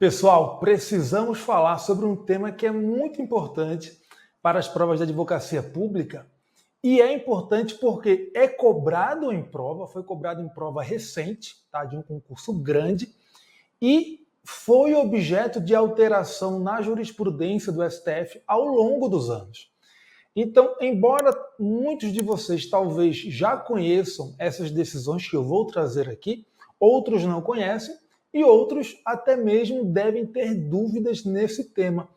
Pessoal, precisamos falar sobre um tema que é muito importante para as provas de advocacia pública e é importante porque é cobrado em prova, foi cobrado em prova recente, tá, de um concurso grande e foi objeto de alteração na jurisprudência do STF ao longo dos anos. Então, embora muitos de vocês talvez já conheçam essas decisões que eu vou trazer aqui, outros não conhecem e outros até mesmo devem ter dúvidas nesse tema,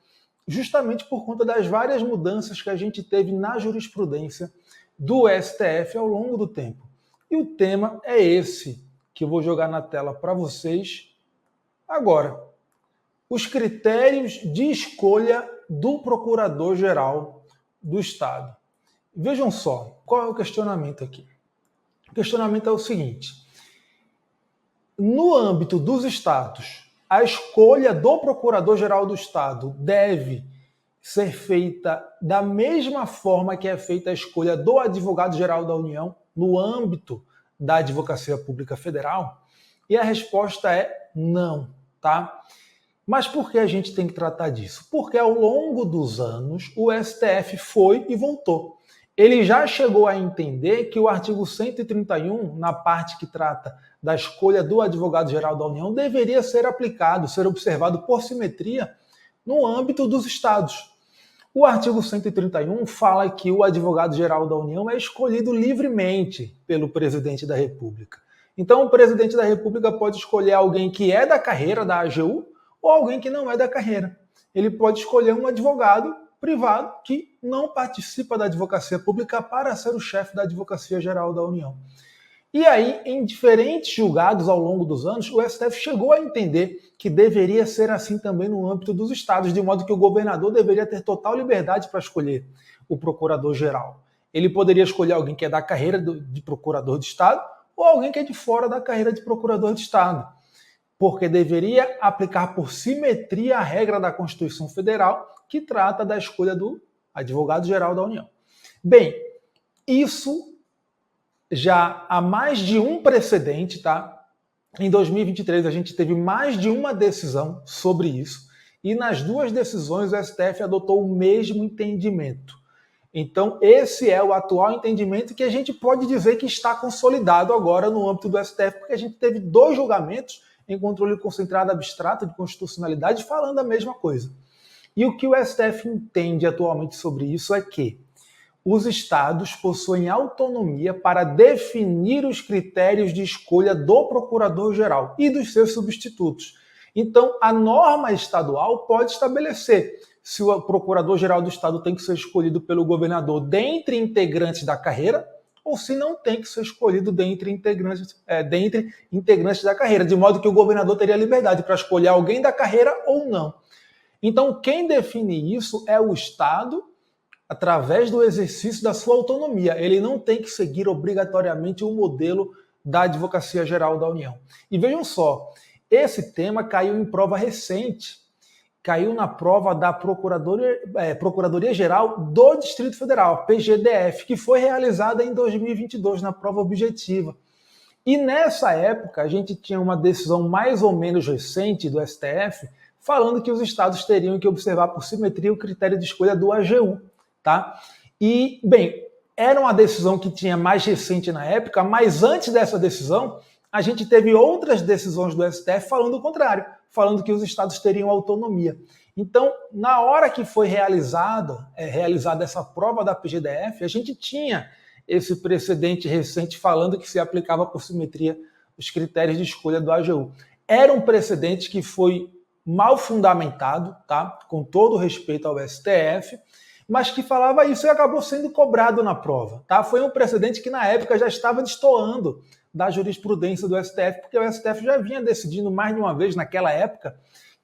justamente por conta das várias mudanças que a gente teve na jurisprudência do STF ao longo do tempo. E o tema é esse que eu vou jogar na tela para vocês agora. Os critérios de escolha do Procurador-Geral do Estado. Vejam só, qual é o questionamento aqui? O questionamento é o seguinte: no âmbito dos estados, a escolha do Procurador-Geral do Estado deve ser feita da mesma forma que é feita a escolha do Advogado-Geral da União no âmbito da Advocacia Pública Federal? E a resposta é não, tá? Mas por que a gente tem que tratar disso? Porque ao longo dos anos o STF foi e voltou. Ele já chegou a entender que o artigo 131, na parte que trata da escolha do Advogado-Geral da União, deveria ser aplicado, ser observado por simetria no âmbito dos estados. O artigo 131 fala que o Advogado-Geral da União é escolhido livremente pelo Presidente da República. Então o Presidente da República pode escolher alguém que é da carreira da AGU ou alguém que não é da carreira. Ele pode escolher um advogado privado que não participa da advocacia pública para ser o chefe da Advocacia Geral da União. E aí, em diferentes julgados ao longo dos anos, o STF chegou a entender que deveria ser assim também no âmbito dos estados, de modo que o governador deveria ter total liberdade para escolher o procurador-geral. Ele poderia escolher alguém que é da carreira de procurador de estado ou alguém que é de fora da carreira de procurador de estado, porque deveria aplicar por simetria a regra da Constituição Federal que trata da escolha do Advogado-Geral da União. Bem, isso já há mais de um precedente, tá? Em 2023 a gente teve mais de uma decisão sobre isso e nas duas decisões o STF adotou o mesmo entendimento. Então esse é o atual entendimento que a gente pode dizer que está consolidado agora no âmbito do STF, porque a gente teve dois julgamentos em controle concentrado abstrato de constitucionalidade falando a mesma coisa. E o que o STF entende atualmente sobre isso é que os estados possuem autonomia para definir os critérios de escolha do procurador-geral e dos seus substitutos. Então, a norma estadual pode estabelecer se o procurador-geral do estado tem que ser escolhido pelo governador dentre integrantes da carreira ou se não tem que ser escolhido dentre integrantes da carreira, de modo que o governador teria liberdade para escolher alguém da carreira ou não. Então, quem define isso é o Estado, através do exercício da sua autonomia. Ele não tem que seguir obrigatoriamente o modelo da Advocacia Geral da União. E vejam só, esse tema caiu em prova recente, caiu na prova da Procuradoria-Geral do Distrito Federal, PGDF, que foi realizada em 2022, na prova objetiva. E nessa época, a gente tinha uma decisão mais ou menos recente do STF, falando que os estados teriam que observar por simetria o critério de escolha do AGU. Tá? E, bem, era uma decisão que tinha mais recente na época, mas antes dessa decisão, a gente teve outras decisões do STF falando o contrário, falando que os estados teriam autonomia. Então, na hora que foi realizada essa prova da PGDF, a gente tinha esse precedente recente falando que se aplicava por simetria os critérios de escolha do AGU. Era um precedente que foi mal fundamentado, tá? Com todo respeito ao STF, mas que falava isso e acabou sendo cobrado na prova. Tá? Foi um precedente que na época já estava destoando da jurisprudência do STF, porque o STF já vinha decidindo mais de uma vez naquela época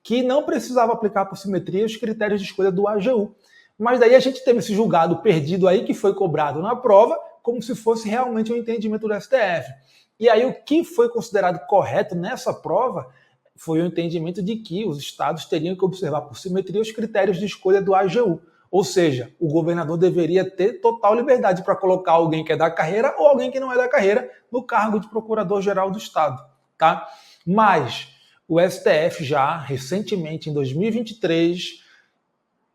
que não precisava aplicar por simetria os critérios de escolha do AGU. Mas daí a gente teve esse julgado perdido aí que foi cobrado na prova como se fosse realmente um entendimento do STF. E aí o que foi considerado correto nessa prova foi o entendimento de que os estados teriam que observar por simetria os critérios de escolha do AGU. Ou seja, o governador deveria ter total liberdade para colocar alguém que é da carreira ou alguém que não é da carreira no cargo de procurador-geral do Estado. Tá? Mas o STF já, recentemente, em 2023,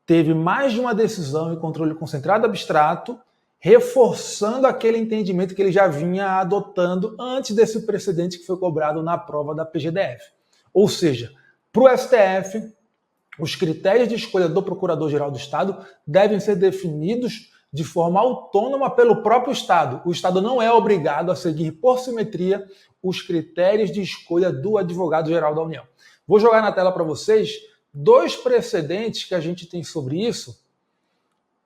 teve mais de uma decisão em controle concentrado abstrato, reforçando aquele entendimento que ele já vinha adotando antes desse precedente que foi cobrado na prova da PGDF. Ou seja, para o STF, os critérios de escolha do Procurador-Geral do Estado devem ser definidos de forma autônoma pelo próprio Estado. O Estado não é obrigado a seguir por simetria os critérios de escolha do Advogado-Geral da União. Vou jogar na tela para vocês 2 precedentes que a gente tem sobre isso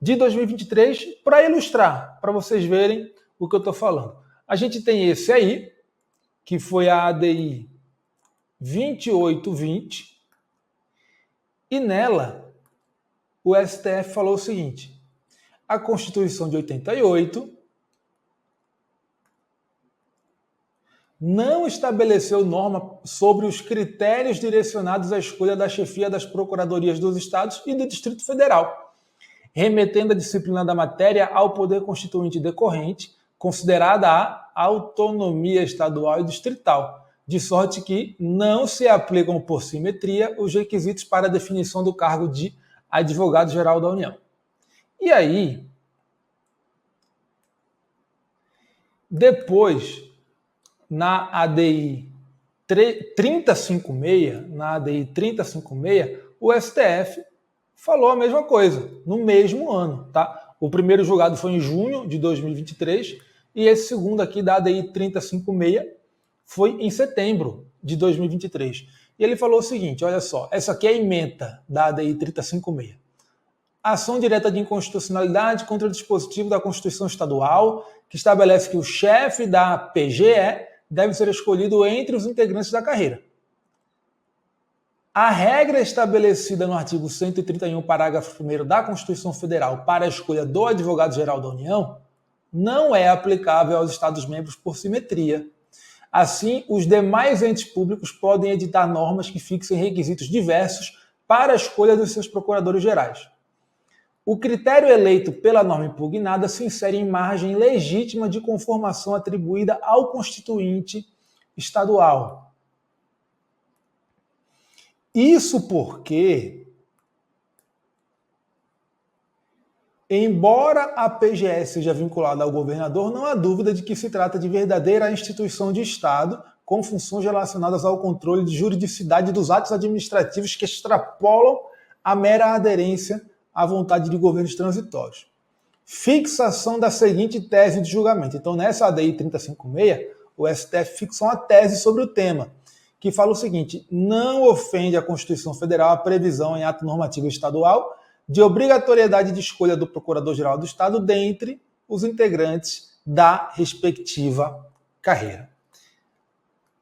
de 2023 para ilustrar, para vocês verem o que eu estou falando. A gente tem esse aí, que foi a ADI 2820, e nela o STF falou o seguinte: a Constituição de 88 não estabeleceu norma sobre os critérios direcionados à escolha da chefia das procuradorias dos estados e do Distrito Federal, remetendo a disciplina da matéria ao poder constituinte decorrente, considerada a autonomia estadual e distrital, de sorte que não se aplicam por simetria os requisitos para a definição do cargo de Advogado-Geral da União. E aí, depois, na ADI 3056, o STF falou a mesma coisa, no mesmo ano, tá? O primeiro julgado foi em junho de 2023 e esse segundo aqui da ADI 3056 foi em setembro de 2023. E ele falou o seguinte, olha só, essa aqui é a ementa da ADI 3056. Ação direta de inconstitucionalidade contra o dispositivo da Constituição Estadual, que estabelece que o chefe da PGE deve ser escolhido entre os integrantes da carreira. A regra estabelecida no artigo 131, parágrafo 1º da Constituição Federal para a escolha do Advogado-Geral da União não é aplicável aos Estados-membros por simetria. Assim, os demais entes públicos podem editar normas que fixem requisitos diversos para a escolha dos seus procuradores gerais. O critério eleito pela norma impugnada se insere em margem legítima de conformação atribuída ao constituinte estadual. Isso porque, embora a PGE seja vinculada ao governador, não há dúvida de que se trata de verdadeira instituição de Estado com funções relacionadas ao controle de juridicidade dos atos administrativos que extrapolam a mera aderência à vontade de governos transitórios. Fixação da seguinte tese de julgamento. Então, nessa ADI 3056, o STF fixou uma tese sobre o tema, que fala o seguinte: não ofende a Constituição Federal a previsão em ato normativo estadual de obrigatoriedade de escolha do Procurador-Geral do Estado dentre os integrantes da respectiva carreira.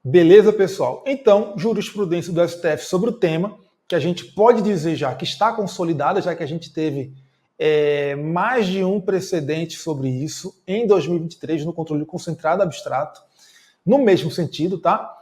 Beleza, pessoal? Então, jurisprudência do STF sobre o tema, que a gente pode dizer já que está consolidada, já que a gente teve mais de um precedente sobre isso em 2023 no controle concentrado abstrato, no mesmo sentido, tá?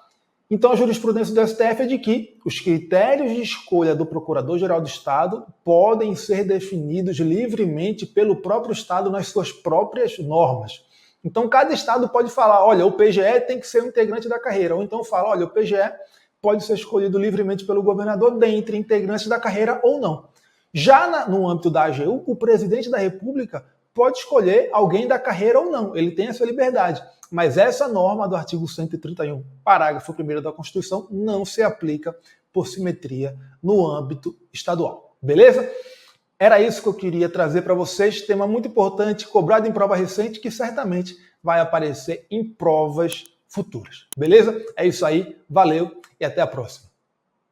Então a jurisprudência do STF é de que os critérios de escolha do Procurador-Geral do Estado podem ser definidos livremente pelo próprio Estado nas suas próprias normas. Então cada Estado pode falar, olha, o PGE tem que ser um integrante da carreira, ou então fala, olha, o PGE pode ser escolhido livremente pelo governador dentre integrantes da carreira ou não. Já no âmbito da AGU, o presidente da República pode escolher alguém da carreira ou não, ele tem essa liberdade. Mas essa norma do artigo 131, parágrafo 1º da Constituição, não se aplica por simetria no âmbito estadual. Beleza? Era isso que eu queria trazer para vocês, tema muito importante, cobrado em prova recente, que certamente vai aparecer em provas futuras. Beleza? É isso aí, valeu e até a próxima.